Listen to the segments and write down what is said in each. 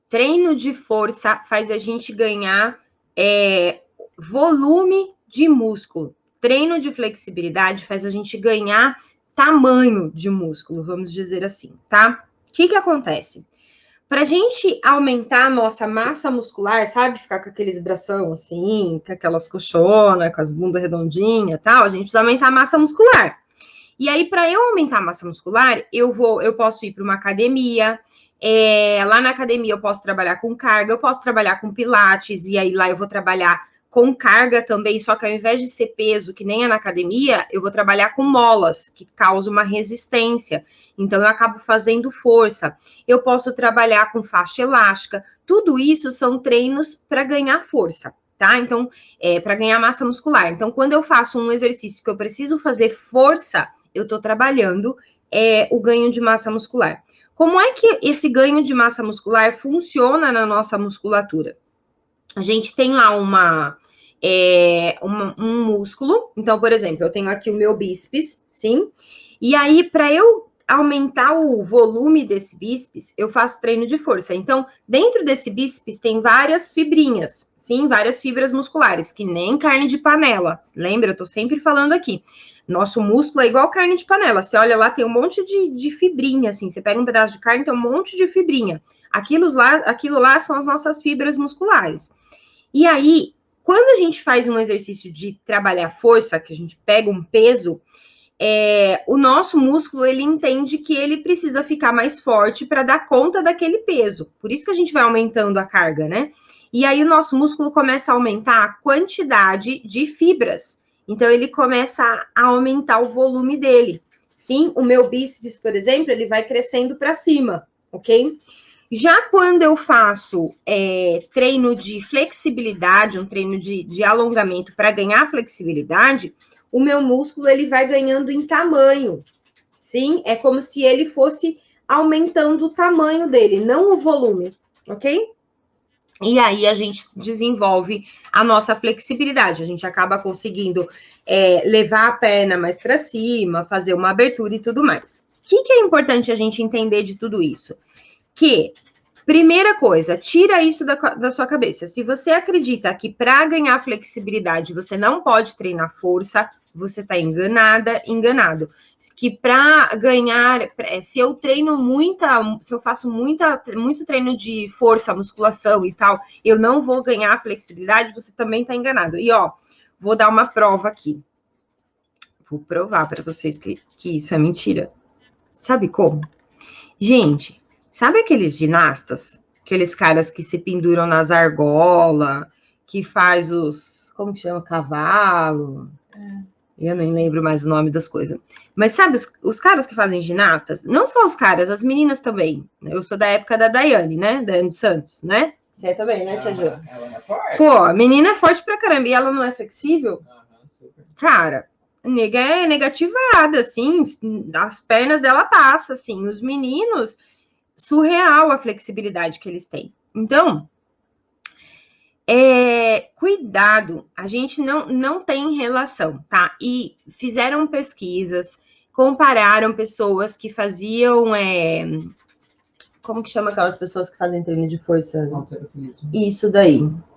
Treino de força faz a gente ganhar volume de músculo. Treino de flexibilidade faz a gente ganhar tamanho de músculo, vamos dizer assim, tá? O que acontece? Para a gente aumentar a nossa massa muscular, sabe? Ficar com aqueles bração assim, com aquelas coxonas, com as bundas redondinhas e tal, a gente precisa aumentar a massa muscular. E aí, para eu aumentar a massa muscular, eu posso ir para uma academia. Lá na academia eu posso trabalhar com carga, eu posso trabalhar com pilates, e aí lá eu vou trabalhar com carga também, só que ao invés de ser peso, que nem é na academia, eu vou trabalhar com molas, que causam uma resistência. Então, eu acabo fazendo força. Eu posso trabalhar com faixa elástica. Tudo isso são treinos para ganhar força, tá? Então, para ganhar massa muscular. Então, quando eu faço um exercício que eu preciso fazer força, eu estou trabalhando o ganho de massa muscular. Como é que esse ganho de massa muscular funciona na nossa musculatura? A gente tem lá um músculo. Então, por exemplo, eu tenho aqui o meu bíceps, sim? E aí, para eu aumentar o volume desse bíceps, eu faço treino de força. Então, dentro desse bíceps tem várias fibrinhas, sim? Várias fibras musculares, que nem carne de panela. Lembra? Eu tô sempre falando aqui. Nosso músculo é igual carne de panela. Você olha lá, tem um monte de fibrinha, assim. Você pega um pedaço de carne, tem um monte de fibrinha. Aquilo lá são as nossas fibras musculares. E aí, quando a gente faz um exercício de trabalhar força, que a gente pega um peso, o nosso músculo, ele entende que ele precisa ficar mais forte para dar conta daquele peso. Por isso que a gente vai aumentando a carga, né? E aí, o nosso músculo começa a aumentar a quantidade de fibras. Então, ele começa a aumentar o volume dele. Sim, o meu bíceps, por exemplo, ele vai crescendo para cima, ok? Já quando eu faço treino de flexibilidade, um treino de alongamento para ganhar flexibilidade, o meu músculo ele vai ganhando em tamanho. Sim, é como se ele fosse aumentando o tamanho dele, não o volume, ok? E aí a gente desenvolve a nossa flexibilidade, a gente acaba conseguindo levar a perna mais para cima, fazer uma abertura e tudo mais. O que é importante a gente entender de tudo isso? Que, primeira coisa, tira isso da sua cabeça. Se você acredita que para ganhar flexibilidade você não pode treinar força, você está enganado. Que para ganhar, se eu treino se eu faço muito treino de força, musculação e tal, eu não vou ganhar flexibilidade, você também está enganado. E ó, vou dar uma prova aqui. Vou provar para vocês que isso é mentira. Sabe como? Gente, sabe aqueles ginastas? Aqueles caras que se penduram nas argolas, que faz como que chama? Cavalo. Eu nem lembro mais o nome das coisas. Mas sabe os caras que fazem ginastas? Não só os caras, as meninas também. Eu sou da época da Daiane, né? Daiane Santos, né? Você também, né, Tia Jo? Ela é forte. Pô, a menina é forte pra caramba. E ela não é flexível? Super. Cara, a nega é negativada, assim. As pernas dela passam, assim. Os meninos, surreal a flexibilidade que eles têm. Então, cuidado, a gente não tem relação, tá? E fizeram pesquisas, compararam pessoas que faziam, como que chama aquelas pessoas que fazem treino de força? Halterofilismo.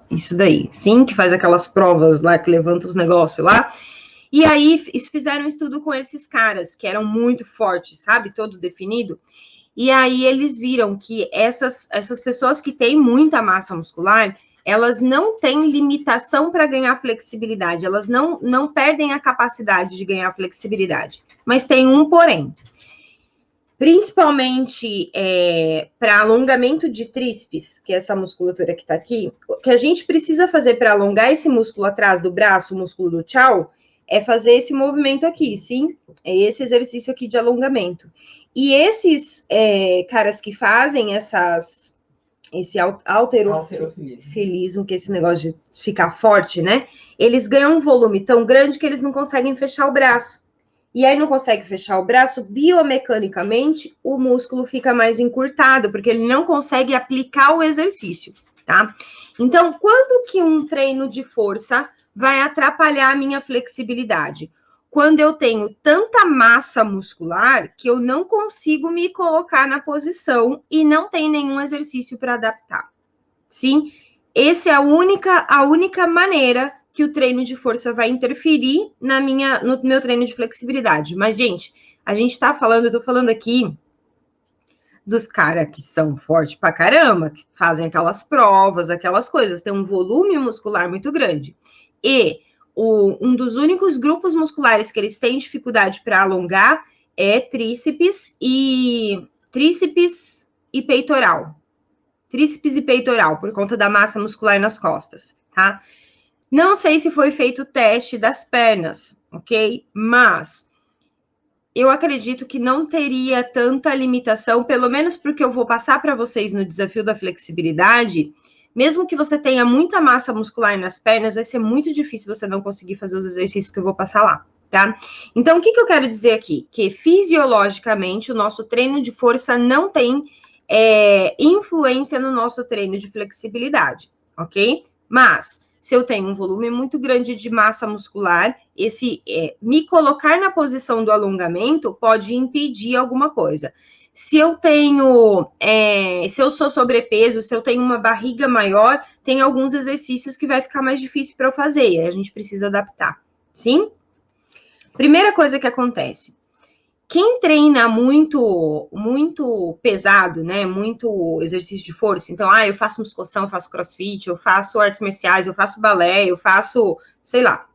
Isso daí, sim, que faz aquelas provas lá, que levanta os negócios lá. E aí, fizeram um estudo com esses caras, que eram muito fortes, sabe? Todo definido. E aí, eles viram que essas pessoas que têm muita massa muscular, elas não têm limitação para ganhar flexibilidade, elas não perdem a capacidade de ganhar flexibilidade. Mas tem um porém. Principalmente para alongamento de tríceps, que é essa musculatura que está aqui, o que a gente precisa fazer para alongar esse músculo atrás do braço, o músculo do tchau, é fazer esse movimento aqui, sim? É esse exercício aqui de alongamento. E esses caras que fazem esse halterofilismo, que é esse negócio de ficar forte, né? Eles ganham um volume tão grande que eles não conseguem fechar o braço. E aí não consegue fechar o braço, biomecanicamente, o músculo fica mais encurtado, porque ele não consegue aplicar o exercício, tá? Então, quando que um treino de força vai atrapalhar a minha flexibilidade? quando eu tenho tanta massa muscular que eu não consigo me colocar na posição e não tem nenhum exercício para adaptar. Sim, essa é a única maneira que o treino de força vai interferir no meu treino de flexibilidade. Mas, gente, eu tô falando aqui dos caras que são fortes pra caramba, que fazem aquelas provas, aquelas coisas, tem um volume muscular muito grande. E um dos únicos grupos musculares que eles têm dificuldade para alongar é tríceps e peitoral. Tríceps e peitoral, por conta da massa muscular nas costas, tá? Não sei se foi feito o teste das pernas, ok? Mas eu acredito que não teria tanta limitação, pelo menos porque eu vou passar para vocês no desafio da flexibilidade. Mesmo que você tenha muita massa muscular nas pernas, vai ser muito difícil você não conseguir fazer os exercícios que eu vou passar lá, tá? Então, o que eu quero dizer aqui? Que fisiologicamente o nosso treino de força não tem influência no nosso treino de flexibilidade, ok? Mas se eu tenho um volume muito grande de massa muscular, me colocar na posição do alongamento pode impedir alguma coisa. Se eu sou sobrepeso, se eu tenho uma barriga maior, tem alguns exercícios que vai ficar mais difícil para eu fazer, e aí a gente precisa adaptar, sim? Primeira coisa que acontece. Quem treina muito pesado, né, muito exercício de força, então, eu faço musculação, eu faço crossfit, eu faço artes marciais, eu faço balé, eu faço, sei lá.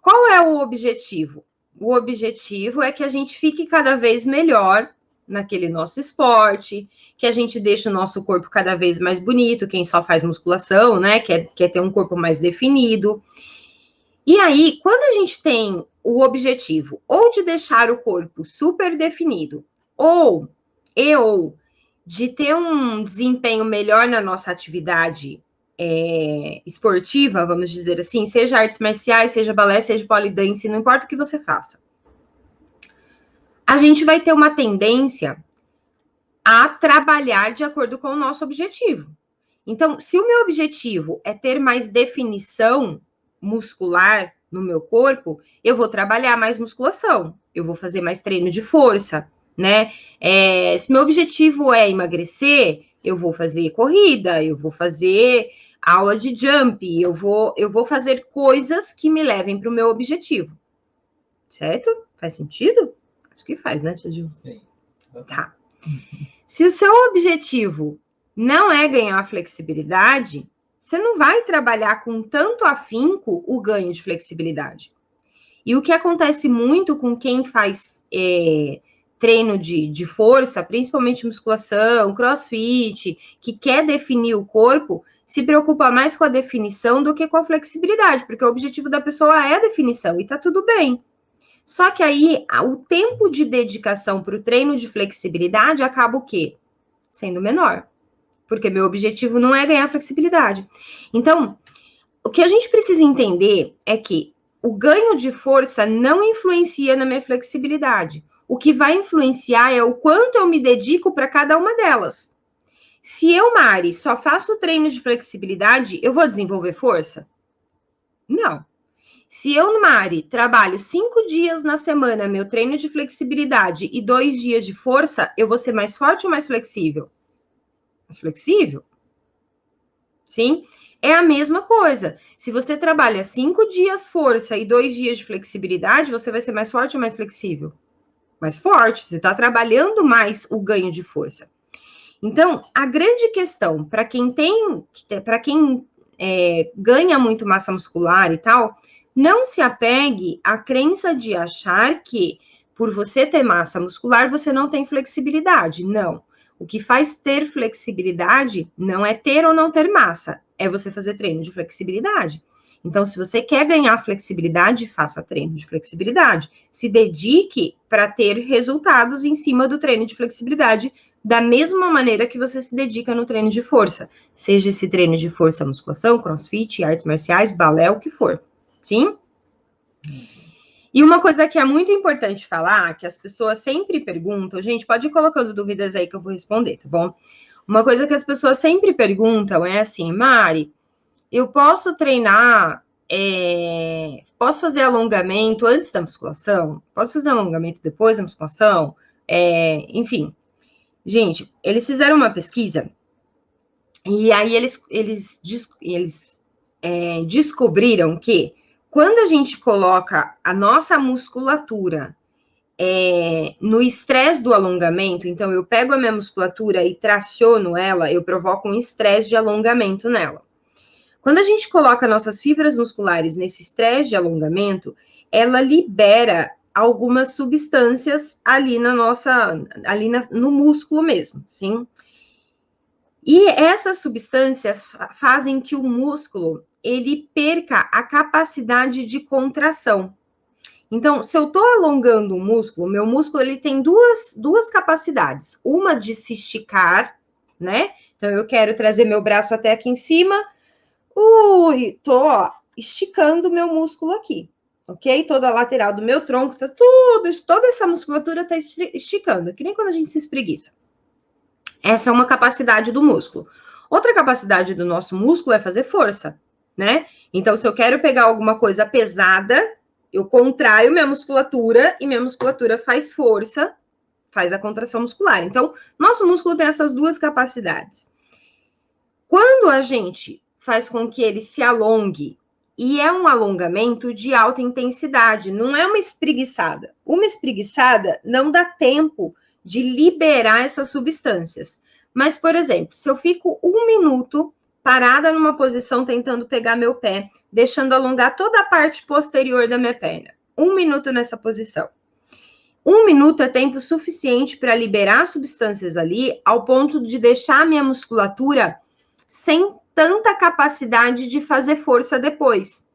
Qual é o objetivo? O objetivo é que a gente fique cada vez melhor naquele nosso esporte, que a gente deixe o nosso corpo cada vez mais bonito, quem só faz musculação, né, quer ter um corpo mais definido. E aí, quando a gente tem o objetivo ou de deixar o corpo super definido, ou de ter um desempenho melhor na nossa atividade esportiva, vamos dizer assim, seja artes marciais, seja balé, seja polidense, não importa o que você faça, a gente vai ter uma tendência a trabalhar de acordo com o nosso objetivo. Então, se o meu objetivo é ter mais definição muscular no meu corpo, eu vou trabalhar mais musculação, eu vou fazer mais treino de força, né? Se meu objetivo é emagrecer, eu vou fazer corrida, eu vou fazer aula de jump, eu vou fazer coisas que me levem para o meu objetivo. Certo? Faz sentido? Acho que faz, né, Tia Gil? Sim. Tá. Se o seu objetivo não é ganhar flexibilidade, você não vai trabalhar com tanto afinco o ganho de flexibilidade. E o que acontece muito com quem faz treino de força, principalmente musculação, crossfit, que quer definir o corpo, se preocupa mais com a definição do que com a flexibilidade, porque o objetivo da pessoa é a definição e tá tudo bem. Só que aí, o tempo de dedicação para o treino de flexibilidade acaba o quê? Sendo menor. Porque meu objetivo não é ganhar flexibilidade. Então, o que a gente precisa entender é que o ganho de força não influencia na minha flexibilidade. O que vai influenciar é o quanto eu me dedico para cada uma delas. Se eu, Mari, só faço treino de flexibilidade, eu vou desenvolver força? Não. Se eu, Mari, trabalho 5 dias na semana meu treino de flexibilidade e 2 dias de força, eu vou ser mais forte ou mais flexível? Mais flexível? Sim? É a mesma coisa. Se você trabalha 5 dias força e 2 dias de flexibilidade, você vai ser mais forte ou mais flexível? Mais forte. Você está trabalhando mais o ganho de força. Então, a grande questão para quem ganha muito massa muscular e tal, não se apegue à crença de achar que por você ter massa muscular, você não tem flexibilidade. Não. O que faz ter flexibilidade não é ter ou não ter massa, é você fazer treino de flexibilidade. Então, se você quer ganhar flexibilidade, faça treino de flexibilidade. Se dedique para ter resultados em cima do treino de flexibilidade, da mesma maneira que você se dedica no treino de força. Seja esse treino de força, musculação, crossfit, artes marciais, balé, o que for. Sim? E uma coisa que é muito importante falar, que as pessoas sempre perguntam, gente, pode ir colocando dúvidas aí que eu vou responder, tá bom? Uma coisa que as pessoas sempre perguntam é assim, Mari, eu posso treinar posso fazer alongamento antes da musculação? Posso fazer alongamento depois da musculação? Enfim, gente, eles fizeram uma pesquisa e aí eles descobriram que quando a gente coloca a nossa musculatura no estresse do alongamento, então eu pego a minha musculatura e traciono ela, eu provoco um estresse de alongamento nela. Quando a gente coloca nossas fibras musculares nesse estresse de alongamento, ela libera algumas substâncias ali no músculo mesmo, sim? E essas substâncias fazem que o músculo, ele perca a capacidade de contração. Então, se eu estou alongando o músculo, meu músculo, ele tem duas capacidades. Uma de se esticar, né? Então, eu quero trazer meu braço até aqui em cima, tô esticando meu músculo aqui, ok? Toda a lateral do meu tronco, toda essa musculatura tá esticando, que nem quando a gente se espreguiça. Essa é uma capacidade do músculo. Outra capacidade do nosso músculo é fazer força, né? Então, se eu quero pegar alguma coisa pesada, eu contraio minha musculatura e minha musculatura faz força, faz a contração muscular. Então, nosso músculo tem essas duas capacidades. Quando a gente faz com que ele se alongue, e é um alongamento de alta intensidade, não é uma espreguiçada. Uma espreguiçada não dá tempo de liberar essas substâncias. Mas, por exemplo, se eu fico 1 minuto parada numa posição tentando pegar meu pé, deixando alongar toda a parte posterior da minha perna. 1 minuto nessa posição. 1 minuto é tempo suficiente para liberar substâncias ali, ao ponto de deixar a minha musculatura sem tanta capacidade de fazer força depois.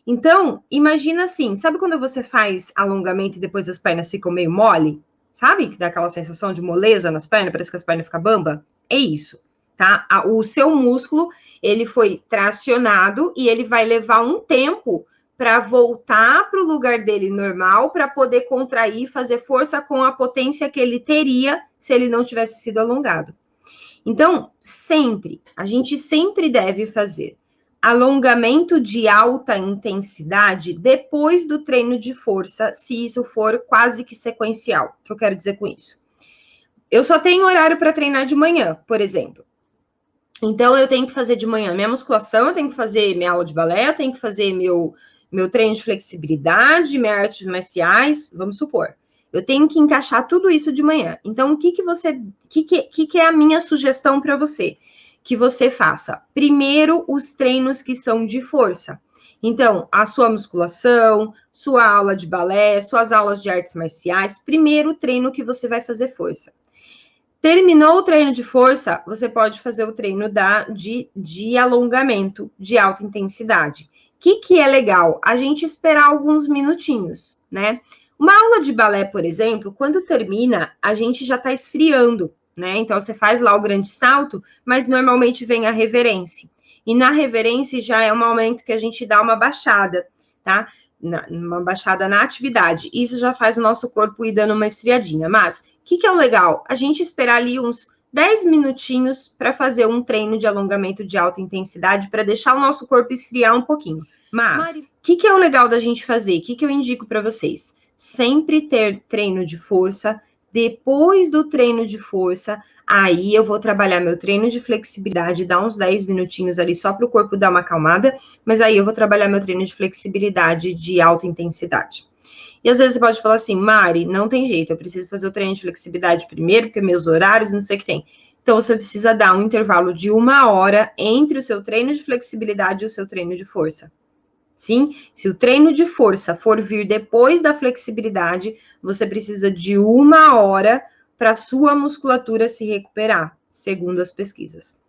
Então, imagina assim, sabe quando você faz alongamento e depois as pernas ficam meio mole? Sabe? Que dá aquela sensação de moleza nas pernas, parece que as pernas ficam bamba? É isso, tá? O seu músculo, ele foi tracionado e ele vai levar um tempo para voltar para o lugar dele normal, para poder contrair e fazer força com a potência que ele teria se ele não tivesse sido alongado. Então, a gente sempre deve fazer alongamento de alta intensidade depois do treino de força, se isso for quase que sequencial. O que eu quero dizer com isso? Eu só tenho horário para treinar de manhã, por exemplo. Então, eu tenho que fazer de manhã minha musculação, eu tenho que fazer minha aula de balé, eu tenho que fazer meu treino de flexibilidade, minhas artes marciais, vamos supor. Eu tenho que encaixar tudo isso de manhã. Então, o que é a minha sugestão para você? Que você faça primeiro os treinos que são de força. Então, a sua musculação, sua aula de balé, suas aulas de artes marciais, primeiro o treino que você vai fazer força. Terminou o treino de força, você pode fazer o treino de alongamento de alta intensidade. O que é legal? A gente esperar alguns minutinhos, né? Uma aula de balé, por exemplo, quando termina, a gente já está esfriando, né? Então, você faz lá o grande salto, mas normalmente vem a reverência. E na reverência já é um momento que a gente dá uma baixada, tá? Uma baixada na atividade. Isso já faz o nosso corpo ir dando uma esfriadinha. Mas, o que é o legal? A gente esperar ali uns 10 minutinhos para fazer um treino de alongamento de alta intensidade, para deixar o nosso corpo esfriar um pouquinho. Mas, o que é o legal da gente fazer? O que eu indico para vocês? Sempre ter treino de força. Depois do treino de força, aí eu vou trabalhar meu treino de flexibilidade, dar uns 10 minutinhos ali só para o corpo dar uma acalmada, mas aí eu vou trabalhar meu treino de flexibilidade de alta intensidade. E às vezes você pode falar assim, Mari, não tem jeito, eu preciso fazer o treino de flexibilidade primeiro, porque meus horários, não sei o que tem. Então, você precisa dar um intervalo de 1 hora entre o seu treino de flexibilidade e o seu treino de força. Sim, se o treino de força for vir depois da flexibilidade, você precisa de 1 hora para sua musculatura se recuperar, segundo as pesquisas.